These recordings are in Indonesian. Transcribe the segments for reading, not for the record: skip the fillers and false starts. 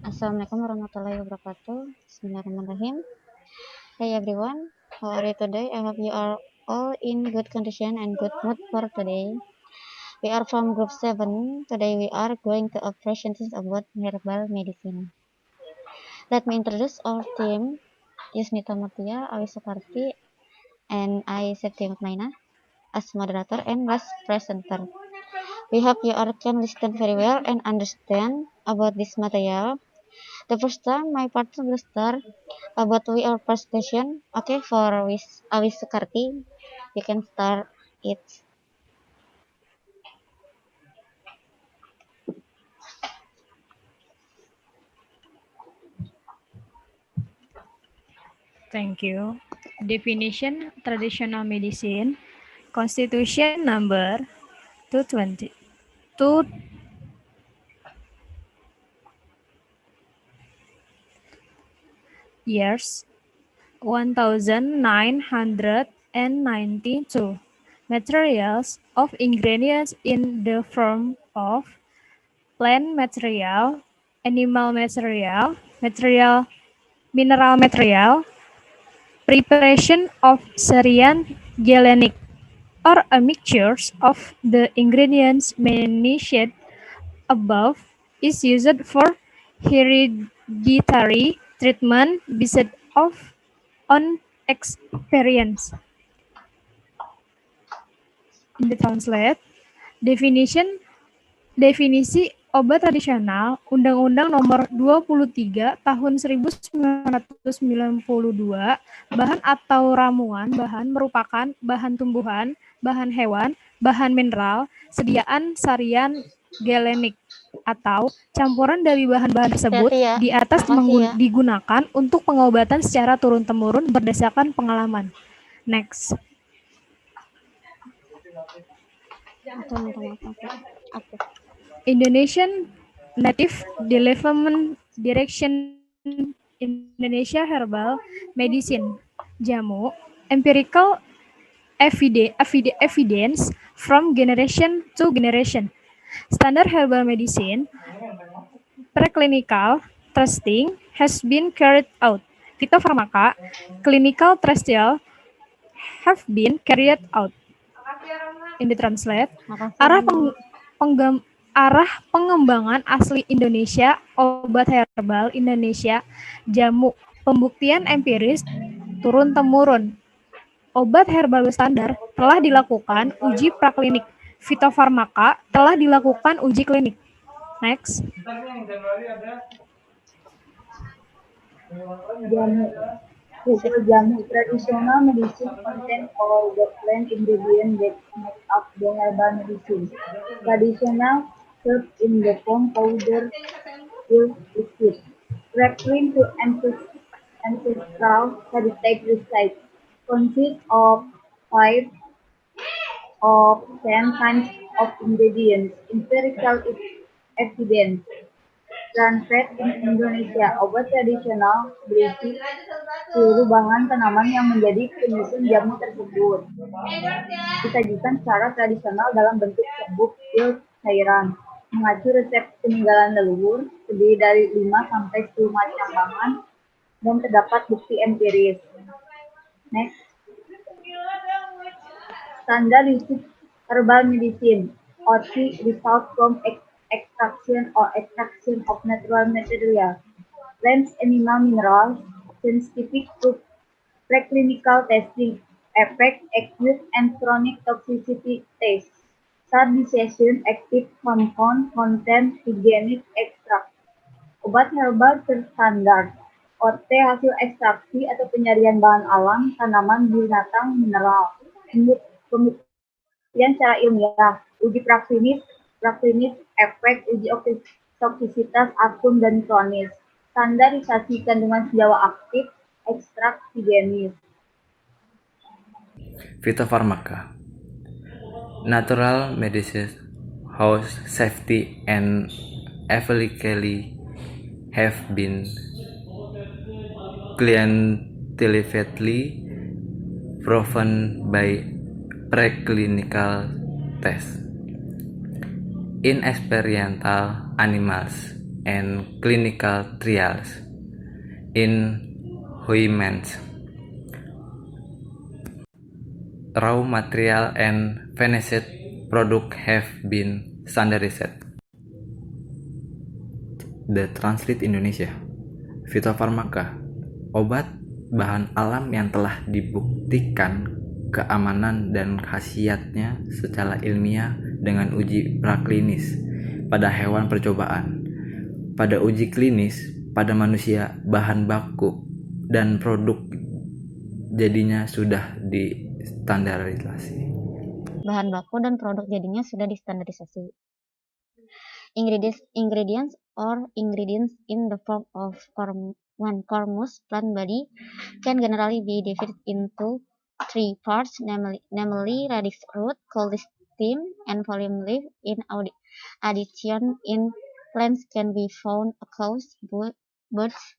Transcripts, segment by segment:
Assalamualaikum warahmatullahi wabarakatuh. Bismillahirrahmanirrahim. Hey everyone, how are you today? I hope you are all in good condition and good mood for today. We are from group 7. Today we are going to a presentation about herbal medicine. Let me introduce our team. Yusnita Mutia, Awi Sukarti, and I Septi Mutmaina as moderator and last presenter. We hope you all can listen very well and understand about this material. The first time my partner will start about our presentation. Okay, for Awis Sukarti, you can start it. Thank you. Definition traditional medicine, Constitution number 220. Two years 1992. Materials of ingredients in the form of plant material, animal material, mineral material, preparation of Syrian galenic, or a mixture of the ingredients mentioned above is used for hereditary treatment based on experience. In the translate, definisi obat tradisional Undang-Undang Nomor 23 Tahun 1992, bahan atau ramuan bahan merupakan bahan tumbuhan, bahan hewan, bahan mineral, sediaan Syrian galenic, atau campuran dari bahan-bahan tersebut Hati-hati ya. di atas Makasih ya. digunakan untuk pengobatan secara turun-temurun berdasarkan pengalaman. Next. Indonesian Native Development Direction Indonesia Herbal Medicine Jamu Empirical Evidence from Generation to Generation. Standard herbal medicine preclinical testing has been carried out. Phytopharmaca clinical trials have been carried out. In the translate, arah pengembangan asli Indonesia, obat herbal Indonesia, jamu, pembuktian empiris turun-temurun. Obat herbal standar telah dilakukan uji praklinik, fitofarmaka telah dilakukan uji klinik. Next. Jamu traditional medicine contain all the plant ingredients that make up the herbal medicine. Traditional served in the form powder, pills, liquid. Referring to ancestral heritage research consists of 5 of 10 kinds of ingredients. Empirical evidence Translate in Indonesia, obat tradisional berisi seluruh bahan tanaman yang menjadi penyusun jamu tersebut. Disajikan secara tradisional dalam bentuk serbuk, pil, cairan. Mengacu resep peninggalan leluhur, terdiri dari 5-10 macam bahan, dan terdapat bukti empiris. Next. Standard usage herbal medicine, or result from extraction of natural material, plants, animal minerals, scientific proof, preclinical testing, effect, acute and chronic toxicity test, substitution, active compound, content, hygienic extract. Obat herbal terstandar, OT hasil ekstraksi atau penyaringan bahan alam, tanaman, binatang, mineral. Pembuktian secara ilmiah, uji praklinis, efek, uji toksisitas akut dan kronis, standarisasi kandungan senyawa aktif, ekstrak higienis. Phytopharmaca, natural medicine whose safety and efficacy have been scientifically proven by preclinical tests in experimental animals and clinical trials in humans. Raw material and finished product have been standardized. The Translate Indonesia. Fitofarmaka, obat bahan alam yang telah dibuktikan keamanan dan khasiatnya secara ilmiah dengan uji praklinis pada hewan percobaan. Pada uji klinis pada manusia, bahan baku dan produk jadinya sudah distandarisasi. Bahan baku dan produk jadinya sudah distandarisasi. Ingredients in the form of cormus plant body can generally be divided into three parts, namely radix root, colistin, and folium leaf. In addition, in plants can be found across buds,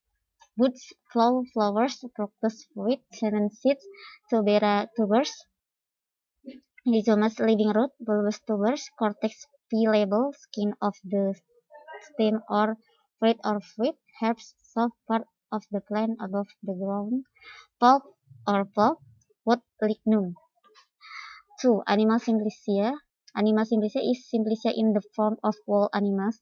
flowers, fructus fruit, semen seeds, tubers, rhizomas, living root, bulbous tubers, cortex, P-label, skin of the stem or fruit, herbs, soft part of the plant above the ground, pulp, wood, lignum. 2. Animal symblysia. Animal symblysia is symblysia in the form of whole animals,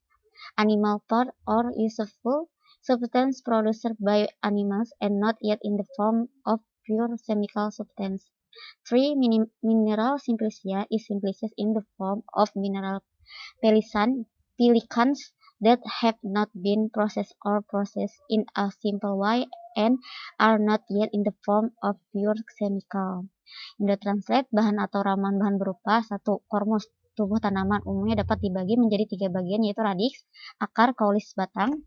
animal part, or useful substance produced by animals and not yet in the form of pure chemical substance. 3. Mineral symblysia is symblysia in the form of mineral pelicans that have not been processed or processed in a simple way and are not yet in the form of pure chemical. Indo Translate, bahan atau ramuan bahan berupa 1. Kormus, tubuh tanaman umumnya dapat dibagi menjadi 3 bagian, yaitu radix, akar, kaulis batang,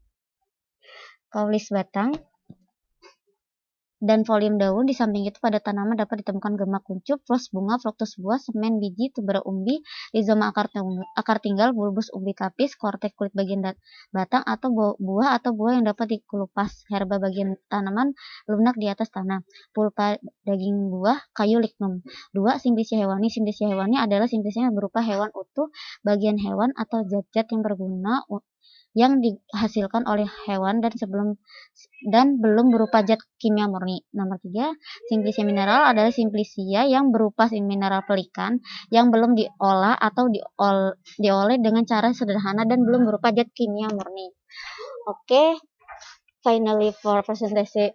dan folium daun. Di samping itu pada tanaman dapat ditemukan gemak kuncup, flos bunga, fruktus buah, semen biji, tuber umbi, rizoma akar tinggal, bulbus umbi tapis, kortek kulit bagian batang atau buah yang dapat dikelupas, herba bagian tanaman lunak di atas tanah, pulpa daging buah, kayu, lignum. 2. Symblysia hewani. Symblysia hewani adalah symblysia yang berupa hewan utuh, bagian hewan atau zat-zat yang berguna yang dihasilkan oleh hewan dan belum berupa zat kimia murni. Nomor 3, symblysia mineral adalah symblysia yang berupa mineral pelikan yang belum diolah atau diolah dengan cara sederhana dan belum berupa zat kimia murni. Oke, finally for presentation.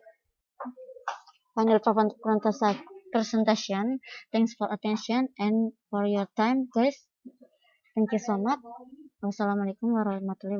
Thanks for attention and for your time, guys. Thank you so much. Wassalamualaikum warahmatullahi wabarakatuh.